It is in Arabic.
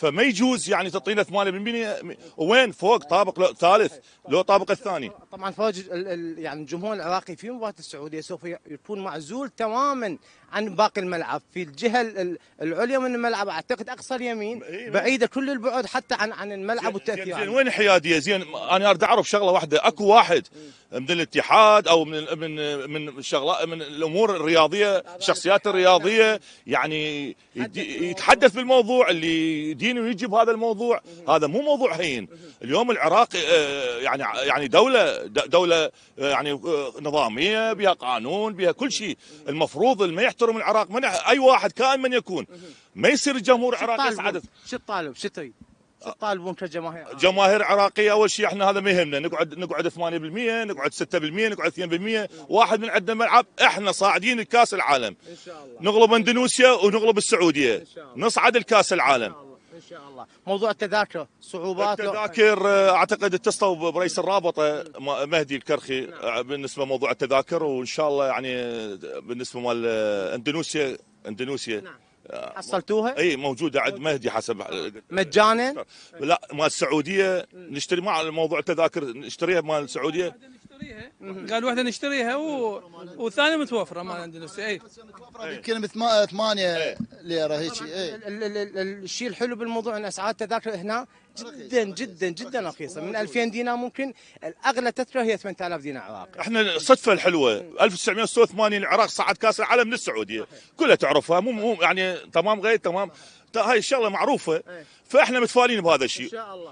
فما يجوز يعني تعطينا 8%. وين فوق طابق ثالث لو طابق الثاني. طبعا فوج يعني الجمهور العراقي في مباراة السعودية سوف يكون معزول تماما عن باقي الملعب في الجهة العليا من الملعب، اعتقد اقصى اليمين، بعيدة كل البعد حتى عن الملعب والتأثير. زين وين الحيادية؟ زين انا اريد اعرف شغلة واحدة، اكو واحد من الاتحاد او من شغلات من الامور الرياضية، الشخصيات الرياضية يعني يتحدث بالموضوع اللي يدين ويجي بهذا الموضوع؟ هذا مو موضوع هين. اليوم العراق يعني دولة يعني نظامية، بها قانون، بها كل شيء. المفروض ما يحترم العراق من اي واحد كائن من يكون، ما يصير الجمهور العراقي يسعد. شو الطالب؟ شو تريد؟ شو تطالبون كجماهير؟ جماهير عراقية اول شيء احنا هذا ما يهمنا، نقعد 8%، نقعد 6%، نقعد 2%، واحد من عندنا ملعب. احنا صاعدين الكاس العالم ان شاء الله، نغلب اندونيسيا ونغلب السعودية ان شاء الله، نصعد الكاس العالم ان شاء الله. موضوع التذاكر صعوبات؟ التذاكر اعتقد اتصلوا برئيس الرابطه مهدي الكرخي بالنسبه لموضوع التذاكر، وان شاء الله يعني بالنسبه مال اندونيسيا حصلتوها؟ اي موجوده عند مهدي حسب مجانا؟ لا مال السعوديه نشتري مع موضوع التذاكر، نشتريها مال السعوديه. قال واحده نشتريها والثانيه متوفره مال اندونيسيا. اي يمكن ب 8 ليره هيك. الشيء الحلو بالموضوع ان اسعار التذاكر هنا جدا جدا جدا رخيصه، من 2000 دينار ممكن الاغلى تذكره هي 8000 دينار عراقي. احنا الصدفه الحلوه 1986 العراق صعد كاس العالم من السعوديه، كلها تعرفها، مو يعني تمام غير تمام، هاي الشغله معروفه. فاحنا متفائلين بهذا الشيء ان شاء الله.